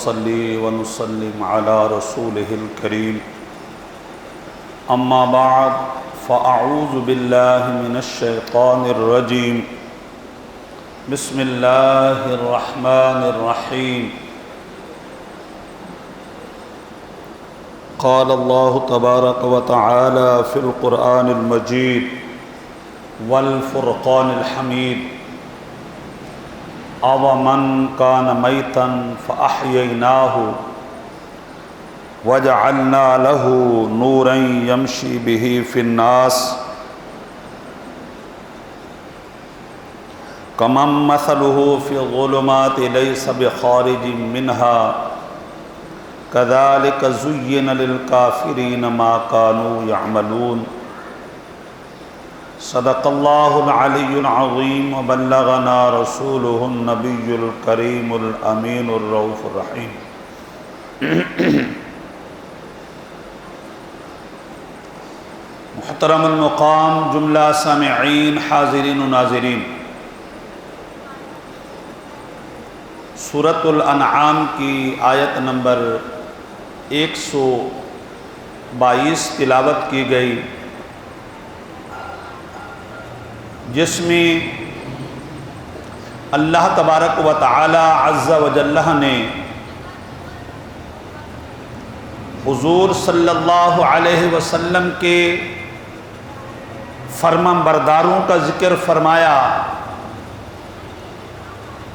ونصلي ونسلم على رسوله الكريم أما بعد فأعوذ بالله من الشيطان الرجيم بسم الله الرحمن الرحيم قال الله تبارك وتعالى في القرآن المجيد والفرقان الحميد أَوَمَنْ كَانَ مَيْتًا فَأَحْيَيْنَاهُ وَجَعَلْنَا لَهُ نُورًا يَمْشِي بِهِ فِي النَّاسِ كَمَنْ مَثَلُهُ فِي الظُّلُمَاتِ لَيْسَ بِخَارِجٍ مِّنْهَا كَذَلِكَ زُيِّنَ لِلْكَافِرِينَ مَا كَانُوا يَعْمَلُونَ صدق اللہ العلی العظیم وبلغنا رسولہ النبی الکریم الامین الرؤوف الرحیم۔ محترم المقام جملہ سامعین حاضرین و ناظرین، سورۃ الانعام کی آیت نمبر 122 تلاوت کی گئی، جس میں اللہ تبارک و تعالی عز و جل نے حضور صلی اللہ علیہ وسلم کے فرمان برداروں کا ذکر فرمایا،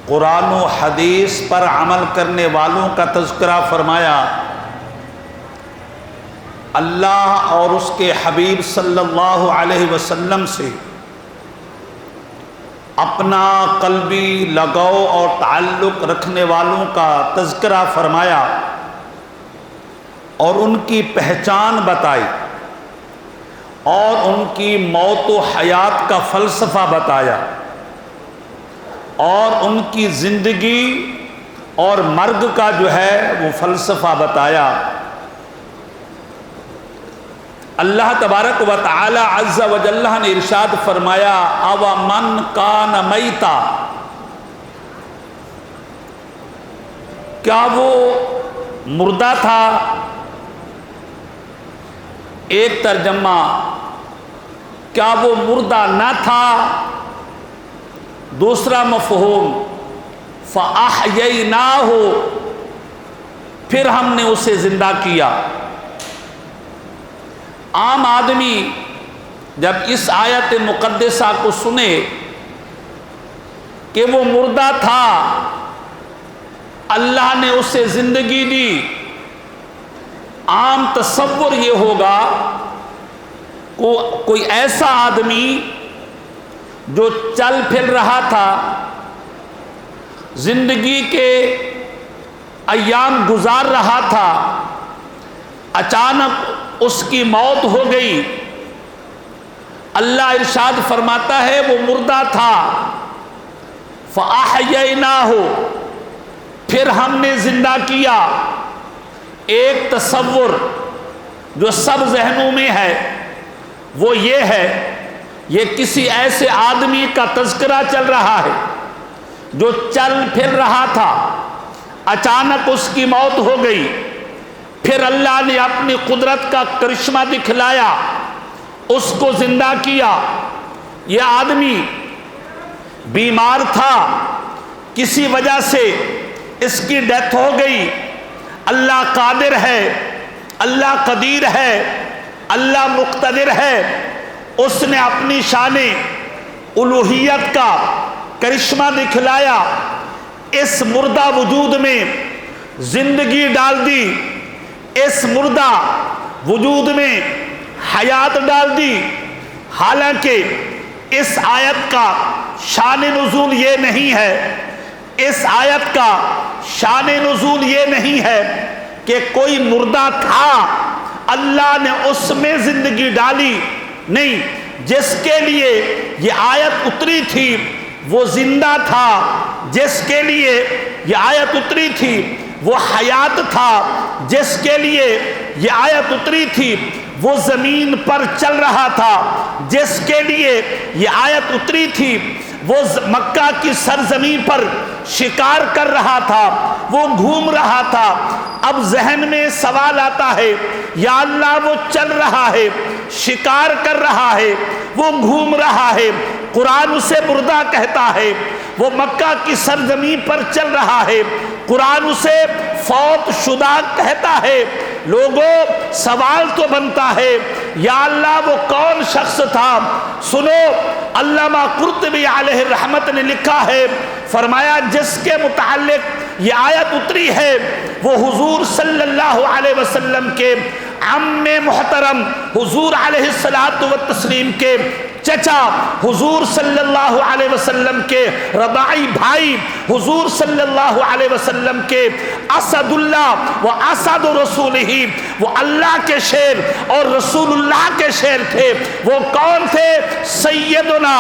قرآن و حدیث پر عمل کرنے والوں کا تذکرہ فرمایا، اللہ اور اس کے حبیب صلی اللہ علیہ وسلم سے اپنا قلبی لگاؤ اور تعلق رکھنے والوں کا تذکرہ فرمایا اور ان کی پہچان بتائی اور ان کی موت و حیات کا فلسفہ بتایا اور ان کی زندگی اور مرگ کا جو ہے وہ فلسفہ بتایا۔ اللہ تبارک و تعالی عز و جل نے ارشاد فرمایا، أَوَمَنْ كَانَ مَيْتًا، کیا وہ مردہ تھا؟ ایک ترجمہ، کیا وہ مردہ نہ تھا؟ دوسرا مفہوم، فَأَحْيَيْنَاهُ، پھر ہم نے اسے زندہ کیا۔ عام آدمی جب اس آیت مقدسہ کو سنے کہ وہ مردہ تھا، اللہ نے اسے زندگی دی، عام تصور یہ ہوگا کوئی ایسا آدمی جو چل پھر رہا تھا، زندگی کے ایام گزار رہا تھا، اچانک اس کی موت ہو گئی۔ اللہ ارشاد فرماتا ہے وہ مردہ تھا، فَأَحْيَيْنَاهُ، پھر ہم نے زندہ کیا۔ ایک تصور جو سب ذہنوں میں ہے وہ یہ ہے، یہ کسی ایسے آدمی کا تذکرہ چل رہا ہے جو چل پھر رہا تھا، اچانک اس کی موت ہو گئی، پھر اللہ نے اپنی قدرت کا کرشمہ دکھلایا، اس کو زندہ کیا۔ یہ آدمی بیمار تھا، کسی وجہ سے اس کی ڈیتھ ہو گئی۔ اللہ قادر ہے، اللہ قدیر ہے، اللہ مقتدر ہے، اس نے اپنی شان الوہیت کا کرشمہ دکھلایا، اس مردہ وجود میں زندگی ڈال دی، اس مردہ وجود میں حیات ڈال دی۔ حالانکہ اس آیت کا شان نزول یہ نہیں ہے، اس آیت کا شان نزول یہ نہیں ہے کہ کوئی مردہ تھا اللہ نے اس میں زندگی ڈالی، نہیں، جس کے لیے یہ آیت اتری تھی وہ زندہ تھا، جس کے لیے یہ آیت اتری تھی وہ حیات تھا، جس کے لیے یہ آیت اتری تھی وہ زمین پر چل رہا تھا، جس کے لیے یہ آیت اتری تھی وہ مکہ کی سرزمین پر شکار کر رہا تھا، وہ گھوم رہا تھا۔ اب ذہن میں سوال آتا ہے، یا اللہ وہ چل رہا ہے، شکار کر رہا ہے، وہ گھوم رہا ہے، قرآن اسے مردہ کہتا ہے، وہ مکہ کی سرزمین پر چل رہا ہے، قرآن اسے فوت شدہ کہتا ہے۔ لوگوں سوال تو بنتا ہے، یا اللہ وہ کون شخص تھا؟ سنو، علامہ قرطبی علیہ رحمت نے لکھا ہے، فرمایا جس کے متعلق یہ آیت اتری ہے وہ حضور صلی اللہ علیہ وسلم کے عم محترم، حضور علیہ الصلوۃ والتسلیم کے چچا، حضور صلی اللہ علیہ وسلم کے رضاعی بھائی، حضور صلی اللہ علیہ وسلم کے اسد اللہ و اسد رسولہ، وہ اللہ کے شیر اور رسول اللہ کے شیر تھے۔ وہ کون تھے؟ سیدنا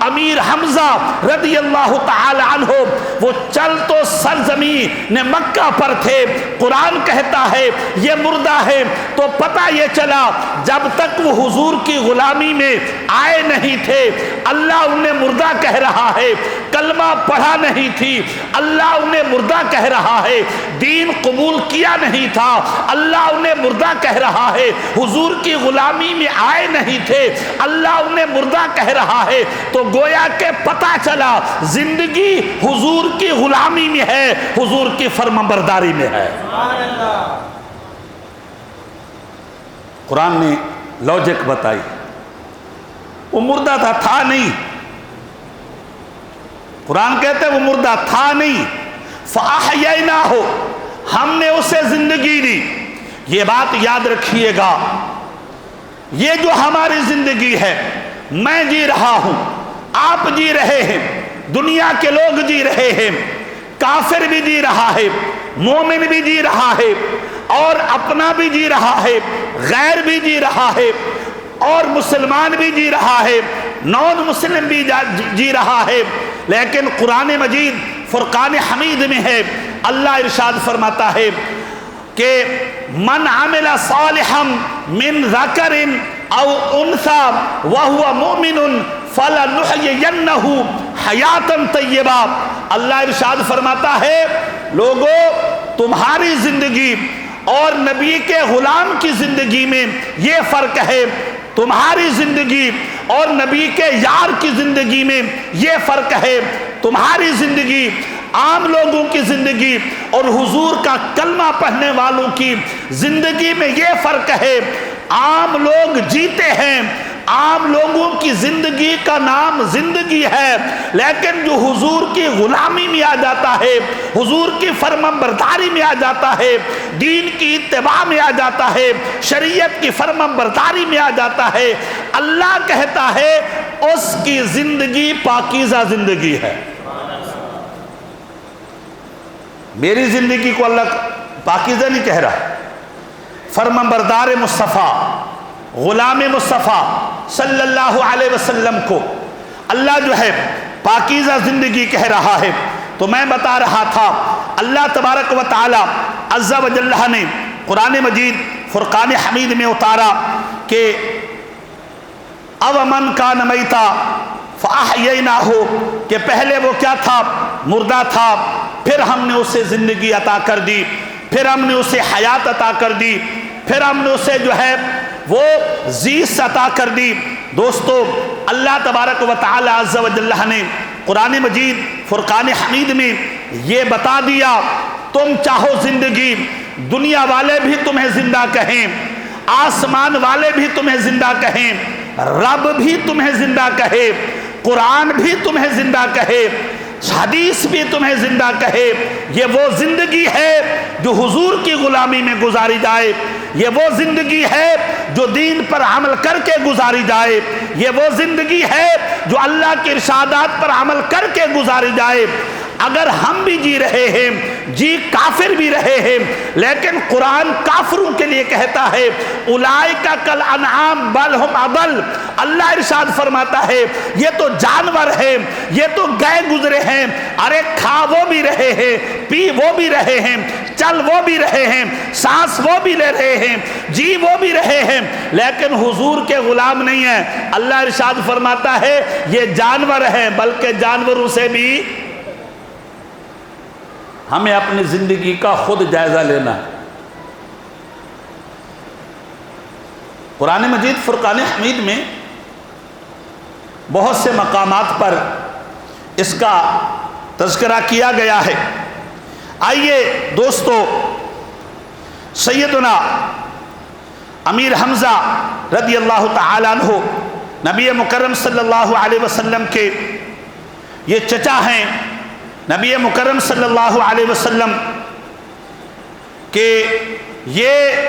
امیر حمزہ رضی اللہ تعالی عنہ۔ وہ چل تو سرزمین مکہ پر تھے، قرآن کہتا ہے یہ مردہ ہے، تو پتہ یہ چلا جب تک وہ حضور کی غلامی میں آئے نہیں تھے اللہ انہیں مردہ کہہ رہا ہے، کلمہ پڑھا نہیں تھی اللہ انہیں مردہ کہہ رہا ہے، دین قبول کیا نہیں تھا اللہ انہیں مردہ کہہ رہا ہے، حضور کی غلامی میں آئے نہیں تھے اللہ انہیں مردہ کہہ رہا ہے۔ تو گویا کہ پتہ چلا زندگی حضور کی غلامی میں ہے، حضور کی فرمانبرداری میں ہے۔ قرآن نے لاجک بتائی، وہ مردہ تھا نہیں، قرآن کہتے ہیں وہ مردہ تھا نہیں، فَأَحْيَيْنَاهُ، ہم نے اسے زندگی دی۔ یہ بات یاد رکھیے گا، یہ جو ہماری زندگی ہے، میں جی رہا ہوں، آپ جی رہے ہیں، دنیا کے لوگ جی رہے ہیں، کافر بھی جی رہا ہے، مومن بھی جی رہا ہے، اور اپنا بھی جی رہا ہے، غیر بھی جی رہا ہے، اور مسلمان بھی جی رہا ہے، نون مسلم بھی جی رہا ہے۔ لیکن قرآن مجید فرقان حمید میں ہے، اللہ ارشاد فرماتا ہے کہ من عمل صالحا من ذکر او انثى وهو مؤمن فلنحيينه حیاتا طیبہ۔ اللہ ارشاد فرماتا ہے لوگوں تمہاری زندگی اور نبی کے غلام کی زندگی میں یہ فرق ہے، تمہاری زندگی اور نبی کے یار کی زندگی میں یہ فرق ہے، تمہاری زندگی عام لوگوں کی زندگی اور حضور کا کلمہ پڑھنے والوں کی زندگی میں یہ فرق ہے۔ عام لوگ جیتے ہیں، عام لوگوں کی زندگی کا نام زندگی ہے، لیکن جو حضور کی غلامی میں آ جاتا ہے، حضور کی فرمانبرداری میں آ جاتا ہے، دین کی اتباع میں آ جاتا ہے، شریعت کی فرمانبرداری میں آ جاتا ہے، اللہ کہتا ہے اس کی زندگی پاکیزہ زندگی ہے۔ میری زندگی کو اللہ پاکیزہ نہیں کہہ رہا، فرمانبردار مصطفیٰ، غلام مصطفیٰ صلی اللہ علیہ وسلم کو اللہ جو ہے پاکیزہ زندگی کہہ رہا ہے۔ تو میں بتا رہا تھا اللہ تبارک و تعالی عز و جل نے قرآن مجید فرقان حمید میں اتارا کہ اومن کان میتا فاحییناہ، کہ پہلے وہ کیا تھا؟ مردہ تھا، پھر ہم نے اسے زندگی عطا کر دی، پھر ہم نے اسے حیات عطا کر دی، پھر ہم نے اسے جو ہے وہ زیست عطا کر دی۔ دوستو اللہ تبارک و تعالی عز و جل نے قرآن مجید فرقان حمید میں یہ بتا دیا، تم چاہو زندگی، دنیا والے بھی تمہیں زندہ کہیں، آسمان والے بھی تمہیں زندہ کہیں، رب بھی تمہیں زندہ کہے، قرآن بھی تمہیں زندہ کہے، حدیث بھی تمہیں زندہ کہے، یہ وہ زندگی ہے جو حضور کی غلامی میں گزاری جائے، یہ وہ زندگی ہے جو دین پر عمل کر کے گزاری جائے، یہ وہ زندگی ہے جو اللہ کے ارشادات پر عمل کر کے گزاری جائے۔ اگر ہم بھی جی رہے ہیں، جی کافر بھی رہے ہیں، لیکن قرآن کافروں کے لیے کہتا ہے اولئک کالانعام بل ہم اضل۔ اللہ ارشاد فرماتا ہے یہ تو جانور ہیں، یہ تو گئے گزرے ہیں، ارے کھا وہ بھی رہے ہیں، پی وہ بھی رہے ہیں، چل وہ بھی رہے ہیں، سانس وہ بھی لے رہے ہیں، جی وہ بھی رہے ہیں، لیکن حضور کے غلام نہیں ہیں۔ اللہ ارشاد فرماتا ہے یہ جانور ہیں، بلکہ جانوروں سے بھی ہمیں اپنی زندگی کا خود جائزہ لینا ہے۔ قرآن مجید فرقان حمید میں بہت سے مقامات پر اس کا تذکرہ کیا گیا ہے۔ آئیے دوستو، سیدنا امیر حمزہ رضی اللہ تعالی عنہ نبی مکرم صلی اللہ علیہ وسلم کے یہ چچا ہیں۔ نبی مکرم صلی اللہ علیہ وسلم کہ یہ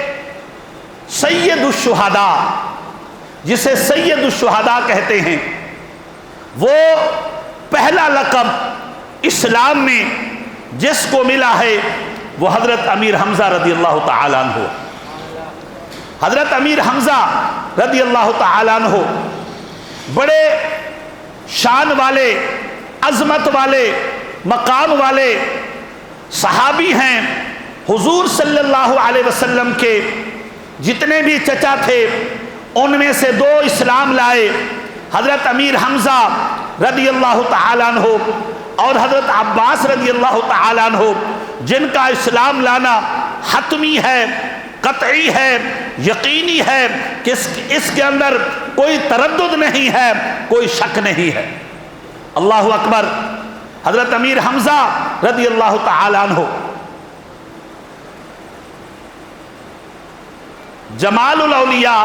سید الشہداء، جسے سید الشہداء کہتے ہیں، وہ پہلا لقب اسلام میں جس کو ملا ہے وہ حضرت امیر حمزہ رضی اللہ تعالیٰ عنہ۔ حضرت امیر حمزہ رضی اللہ تعالیٰ عنہ بڑے شان والے، عظمت والے، مقام والے صحابی ہیں۔ حضور صلی اللہ علیہ وسلم کے جتنے بھی چچا تھے ان میں سے 2 اسلام لائے، حضرت امیر حمزہ رضی اللہ تعالیٰ عنہ اور حضرت عباس رضی اللہ تعالیٰ عنہ، جن کا اسلام لانا حتمی ہے، قطعی ہے، یقینی ہے کہ اس کے اندر کوئی تردد نہیں ہے، کوئی شک نہیں ہے۔ اللہ اکبر۔ حضرت امیر حمزہ رضی اللہ تعالیٰ عنہ، جمال الاولیاء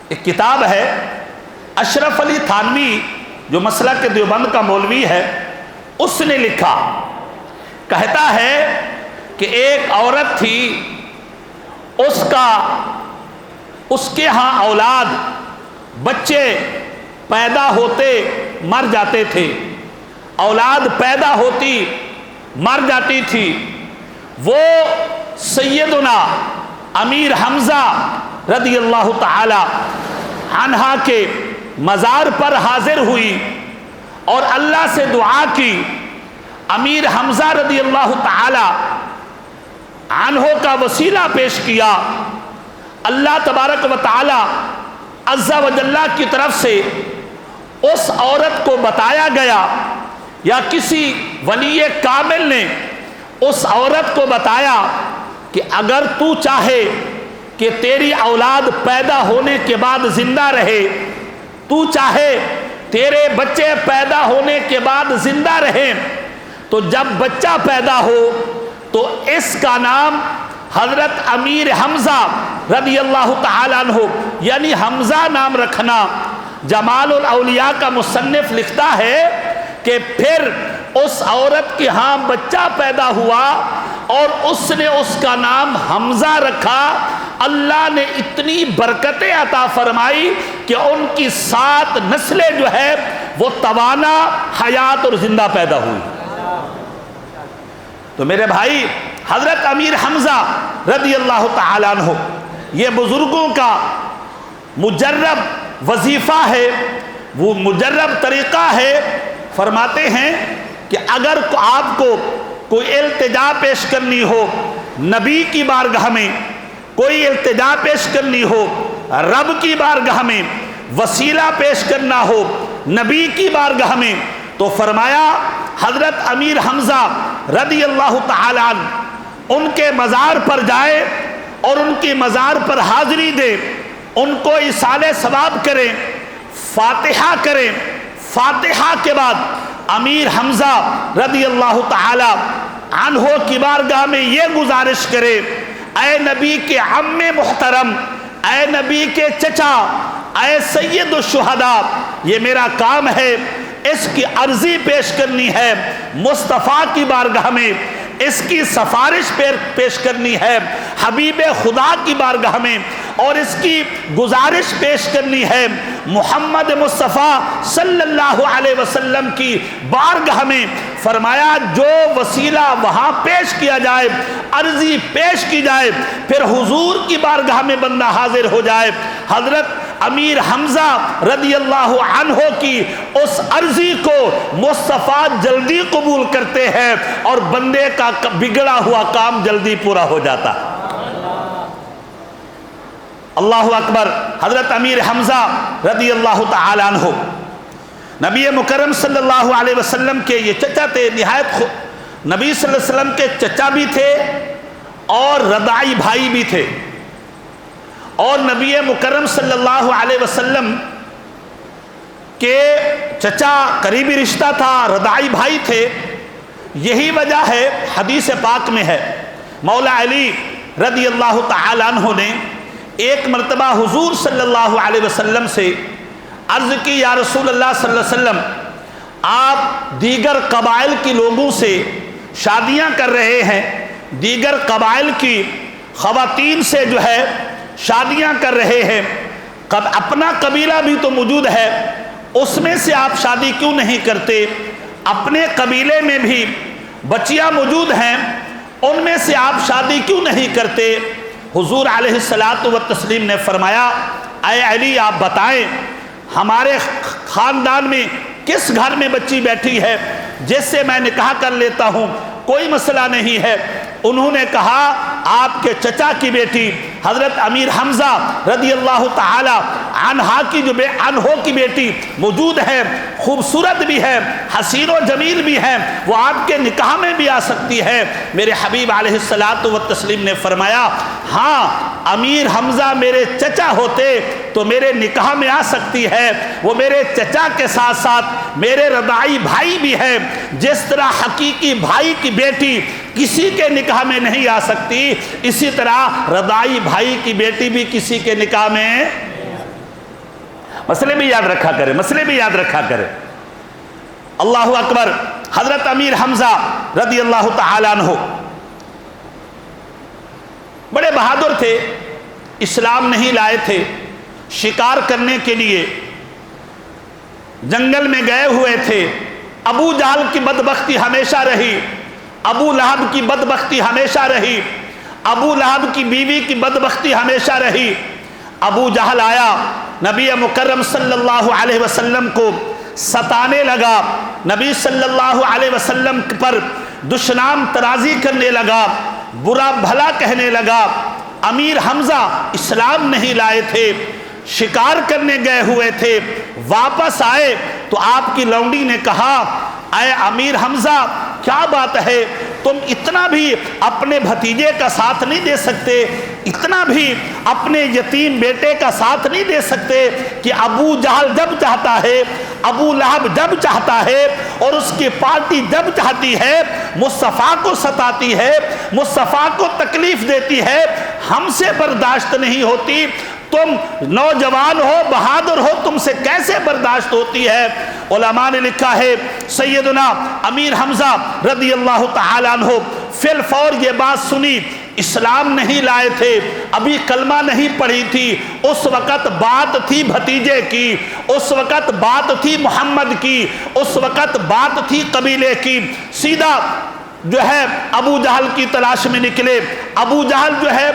ایک کتاب ہے، اشرف علی تھانوی جو مسلک کے دیوبند کا مولوی ہے اس نے لکھا، کہتا ہے کہ ایک عورت تھی، اس کے ہاں اولاد بچے پیدا ہوتے مر جاتے تھے، اولاد پیدا ہوتی مر جاتی تھی۔ وہ سیدنا امیر حمزہ رضی اللہ تعالی عنہ کے مزار پر حاضر ہوئی اور اللہ سے دعا کی۔ امیر حمزہ رضی اللہ تعالی عنہ کا وسیلہ پیش کیا۔ اللہ تبارک و تعالی عز و جل کی طرف سے اس عورت کو بتایا گیا، یا کسی ولی کامل نے اس عورت کو بتایا کہ اگر تو چاہے کہ تیری اولاد پیدا ہونے کے بعد زندہ رہے، تو چاہے تیرے بچے پیدا ہونے کے بعد زندہ رہیں، تو جب بچہ پیدا ہو تو اس کا نام حضرت امیر حمزہ رضی اللہ تعالیٰ عنہ یعنی حمزہ نام رکھنا۔ جمال الاولیاء کا مصنف لکھتا ہے کہ پھر اس عورت کے ہاں بچہ پیدا ہوا اور اس نے اس کا نام حمزہ رکھا۔ اللہ نے اتنی برکتیں عطا فرمائی کہ ان کی 7 نسلیں جو ہے وہ توانا، حیات اور زندہ پیدا ہوئی۔ تو میرے بھائی، حضرت امیر حمزہ رضی اللہ تعالیٰ عنہ یہ بزرگوں کا مجرب وظیفہ ہے، وہ مجرب طریقہ ہے۔ فرماتے ہیں کہ اگر آپ کو کوئی التجا پیش کرنی ہو نبی کی بارگاہ میں، کوئی التجا پیش کرنی ہو رب کی بارگاہ میں، وسیلہ پیش کرنا ہو نبی کی بارگاہ میں، تو فرمایا حضرت امیر حمزہ رضی اللہ تعالی عنہ ان کے مزار پر جائے اور ان کی مزار پر حاضری دے، ان کو ایصال ثواب کریں، فاتحہ کریں۔ فاتحہ کے بعد امیر حمزہ رضی اللہ تعالی عنہ کی بارگاہ میں یہ گزارش کرے، اے نبی کے عم محترم، اے نبی کے چچا، اے سید الشہداء، یہ میرا کام ہے، اس کی عرضی پیش کرنی ہے مصطفیٰ کی بارگاہ میں، اس کی سفارش پیش کرنی ہے حبیب خدا کی بارگاہ میں، اور اس کی گزارش پیش کرنی ہے محمد مصطفیٰ صلی اللہ علیہ وسلم کی بارگاہ میں۔ فرمایا جو وسیلہ وہاں پیش کیا جائے، عرضی پیش کی جائے، پھر حضور کی بارگاہ میں بندہ حاضر ہو جائے۔ حضرت امیر حمزہ رضی اللہ عنہ کی اس عرضی کو مصطفیٰ جلدی قبول کرتے ہیں اور بندے کا بگڑا ہوا کام جلدی پورا ہو جاتا ہے۔ اللہ اکبر۔ حضرت امیر حمزہ رضی اللہ تعالی عنہ نبی مکرم صلی اللہ علیہ وسلم کے یہ چچا تھے، نہایت نبی صلی اللہ علیہ وسلم کے چچا بھی تھے اور رضاعی بھائی بھی تھے، اور نبی مکرم صلی اللہ علیہ وسلم کے چچا قریبی رشتہ تھا، رضاعی بھائی تھے۔ یہی وجہ ہے، حدیث پاک میں ہے، مولا علی رضی اللہ تعالی عنہ نے ایک مرتبہ حضور صلی اللہ علیہ وسلم سے عرض کی، یا رسول اللہ صلی اللہ علیہ وسلم، آپ دیگر قبائل کی لوگوں سے شادیاں کر رہے ہیں، دیگر قبائل کی خواتین سے جو ہے شادیاں کر رہے ہیں، اپنا قبیلہ بھی تو موجود ہے، اس میں سے آپ شادی کیوں نہیں کرتے؟ اپنے قبیلے میں بھی بچیاں موجود ہیں، ان میں سے آپ شادی کیوں نہیں کرتے؟ حضور علیہ الصلاۃ والتسلیم نے فرمایا، اے علی آپ بتائیں ہمارے خاندان میں کس گھر میں بچی بیٹھی ہے جس سے میں نکاح کر لیتا ہوں، کوئی مسئلہ نہیں ہے۔ انہوں نے کہا آپ کے چچا کی بیٹی حضرت امیر حمزہ رضی اللہ تعالی عنہ کی بیٹی موجود ہے، خوبصورت بھی ہے، حسین و جمیل بھی ہے، وہ آپ کے نکاح میں بھی آ سکتی ہے۔ میرے حبیب علیہ الصلاۃ والتسلیم نے فرمایا، ہاں امیر حمزہ میرے چچا ہوتے تو میرے نکاح میں آ سکتی ہے، وہ میرے چچا کے ساتھ ساتھ میرے رضاعی بھائی بھی ہے، جس طرح حقیقی بھائی کی بیٹی کسی کے نکاح میں نہیں آ سکتی، اسی طرح رضاعی بھائی کی بیٹی بھی کسی کے نکاح میں۔ مسئلے بھی یاد رکھا کرے، مسئلے بھی یاد رکھا کرے۔ اللہ اکبر۔ حضرت امیر حمزہ رضی اللہ تعالی عنہ بڑے بہادر تھے، اسلام نہیں لائے تھے، شکار کرنے کے لیے جنگل میں گئے ہوئے تھے۔ ابو جہل کی بدبختی ہمیشہ رہی، ابو لہب کی بدبختی ہمیشہ رہی، ابو لہب کی بیوی کی بدبختی ہمیشہ رہی۔ ابو جہل آیا، نبی مکرم صلی اللہ علیہ وسلم کو ستانے لگا، نبی صلی اللہ علیہ وسلم پر دشنام ترازی کرنے لگا، برا بھلا کہنے لگا۔ امیر حمزہ اسلام نہیں لائے تھے، شکار کرنے گئے ہوئے تھے، واپس آئے تو آپ کی لونڈی نے کہا، اے امیر حمزہ کیا بات ہے، تم اتنا بھی اپنے بھتیجے کا ساتھ نہیں دے سکتے، اتنا بھی اپنے یتیم بیٹے کا ساتھ نہیں دے سکتے کہ ابو جہل جب چاہتا ہے، ابو لہب جب چاہتا ہے اور اس کی پارٹی جب چاہتی ہے مصطفیٰ کو ستاتی ہے، مصطفیٰ کو تکلیف دیتی ہے، ہم سے برداشت نہیں ہوتی، تم نوجوان ہو، بہادر ہو، تم سے کیسے برداشت ہوتی ہے؟ علماء نے لکھا ہے سیدنا امیر حمزہ رضی اللہ تعالی عنہ فی الفور یہ بات سنی، اسلام نہیں لائے تھے، ابھی کلمہ نہیں پڑھی تھی، اس وقت بات تھی بھتیجے کی، اس وقت بات تھی محمد کی، اس وقت بات تھی قبیلے کی۔ سیدھا جو ہے ابو جہل کی تلاش میں نکلے۔ ابو جہل جو ہے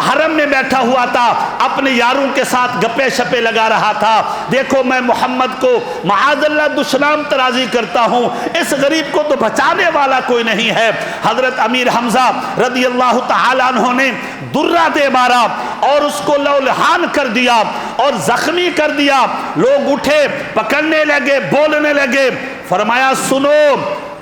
حرم میں بیٹھا ہوا تھا، اپنے یاروں کے ساتھ گپے شپے لگا رہا تھا، دیکھو میں محمد کو معاذ اللہ دشنام ترازی کرتا ہوں، اس غریب کو تو بچانے والا کوئی نہیں ہے۔ حضرت امیر حمزہ رضی اللہ تعالی عنہ نے درہ دے مارا اور اس کو لولہان کر دیا اور زخمی کر دیا۔ لوگ اٹھے، پکڑنے لگے، بولنے لگے۔ فرمایا سنو،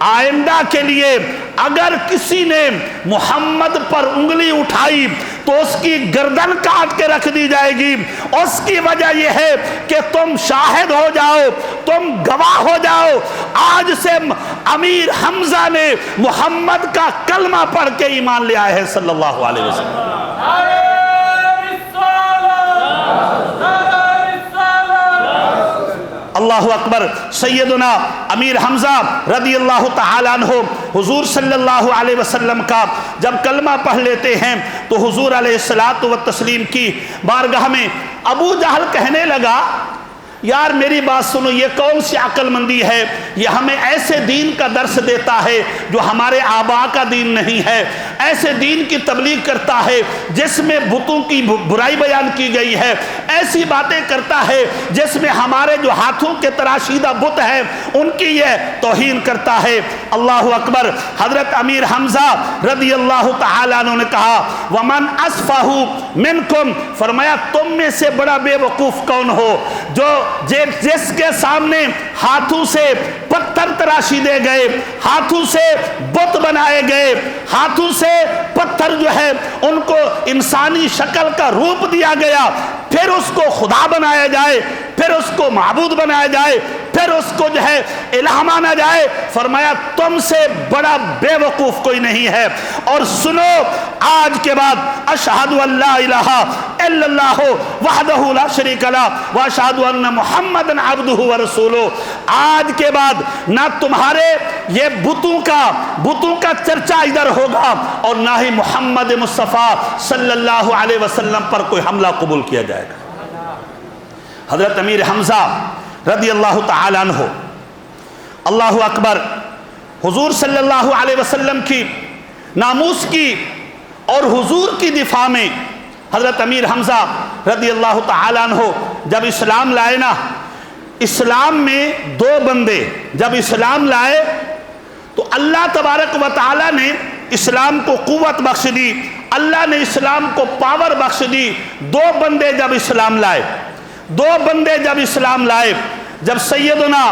آئندہ کے لیے اگر کسی نے محمد پر انگلی اٹھائی تو اس کی گردن کاٹ کے رکھ دی جائے گی۔ اس کی وجہ یہ ہے کہ تم شاہد ہو جاؤ، تم گواہ ہو جاؤ، آج سے امیر حمزہ نے محمد کا کلمہ پڑھ کے ایمان لے آئے ہیں صلی اللہ علیہ وسلم۔ اللہ اکبر۔ سیدنا امیر حمزہ رضی اللہ تعالی عنہ حضور صلی اللہ علیہ وسلم کا جب کلمہ پڑھ لیتے ہیں تو حضور علیہ الصلاۃ والتسلیم کی بارگاہ میں ابو جہل کہنے لگا، یار میری بات سنو، یہ کون سی عقل مندی ہے، یہ ہمیں ایسے دین کا درس دیتا ہے جو ہمارے آباء کا دین نہیں ہے، ایسے دین کی تبلیغ کرتا ہے جس میں بتوں کی برائی بیان کی گئی ہے، ایسی باتیں کرتا ہے جس میں ہمارے جو ہاتھوں کے تراشیدہ بت ہیں ان کی یہ توہین کرتا ہے۔ اللہ اکبر۔ حضرت امیر حمزہ رضی اللہ تعالیٰ عنہ نے کہا وَمَنْ أَسْفَهُ مِنْكُمْ، فرمایا تم میں سے بڑا بے وقوف کون ہو جو جس کے سامنے ہاتھوں سے پتھر تراشی دے گئے، ہاتھوں سے بت بنائے گئے، ہاتھوں سے پتھر جو ہے ان کو انسانی شکل کا روپ دیا گیا، پھر اس کو خدا بنایا جائے، پھر اس کو معبود بنایا جائے، پھر اس کو جو ہے الہ مانا جائے۔ فرمایا تم سے بڑا بے وقوف کوئی نہیں ہے۔ اور سنو، آج کے بعد اشہد ان لا الہ الا اللہ وحدہ لا شریک لہ واشہد ان محمد عبدہ ورسولہ، آج کے بعد نہ تمہارے یہ بتوں کا چرچا ادھر ہوگا اور نہ ہی محمد مصطفیٰ صلی اللہ علیہ وسلم پر کوئی حملہ قبول کیا جائے گا۔ حضرت امیر حمزہ رضی اللہ تعالیٰ عنہ، اللہ اکبر، حضور صلی اللہ علیہ وسلم کی ناموس کی اور حضور کی دفاع میں حضرت امیر حمزہ رضی اللہ تعالیٰ عنہ جب اسلام لائے نا، اسلام میں دو بندے جب اسلام لائے تو اللہ تبارک و تعالیٰ نے اسلام کو قوت بخش دی، اللہ نے اسلام کو پاور بخش دی۔ دو بندے جب اسلام لائے، جب سیدنا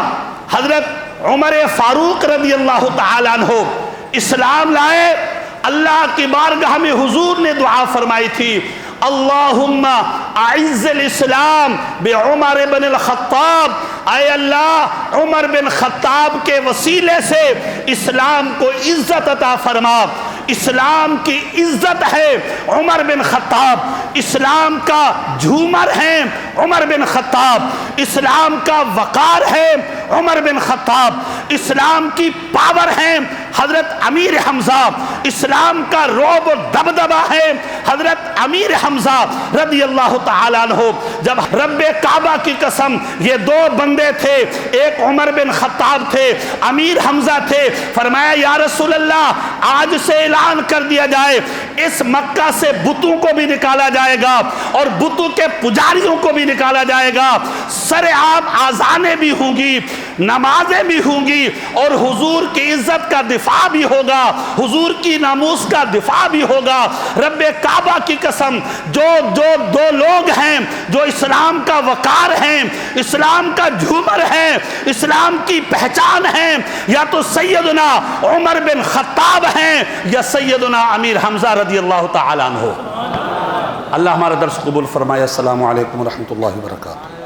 حضرت عمر فاروق رضی اللہ تعالیٰ عنہ اسلام لائے، اللہ کی بارگاہ میں حضور نے دعا فرمائی تھی اللہم اعز الاسلام بعمر بن الخطاب، اے اللہ عمر بن خطاب کے وسیلے سے اسلام کو عزت عطا فرما۔ اسلام کی عزت ہے عمر بن خطاب، اسلام کا جھومر ہے عمر بن خطاب، اسلام کا وقار ہے عمر بن خطاب، اسلام کی پاور ہے حضرت امیر حمزہ، اسلام کا رعب و دبدبہ ہے حضرت امیر حمزہ رضی اللہ تعالیٰ عنہ۔ جب رب کعبہ کی قسم، یہ دو بندے تھے، ایک عمر بن خطاب تھے، امیر حمزہ تھے، فرمایا یا رسول اللہ آج سے اعلان کر دیا جائے اس مکہ سے بتوں کو بھی نکالا جائے گا اور بتوں کے پجاریوں کو بھی نکالا جائے گا، سرعام آذانیں بھی ہوں گی، نمازیں بھی ہوں گی اور حضور کی عزت کا دفاع بھی ہوگا، حضور کی ناموس کا دفاع بھی ہوگا۔ رب کعبہ کی قسم، جو دو لوگ ہیں جو اسلام کا وقار ہیں، اسلام کا جھومر ہیں، اسلام کی پہچان ہیں، یا تو سیدنا عمر بن خطاب ہیں یا سیدنا امیر حمزہ رضی اللہ تعالیٰ عنہ۔ اللہ ہمارا درس قبول فرمائے۔ السلام علیکم ورحمۃ اللہ وبرکاتہ۔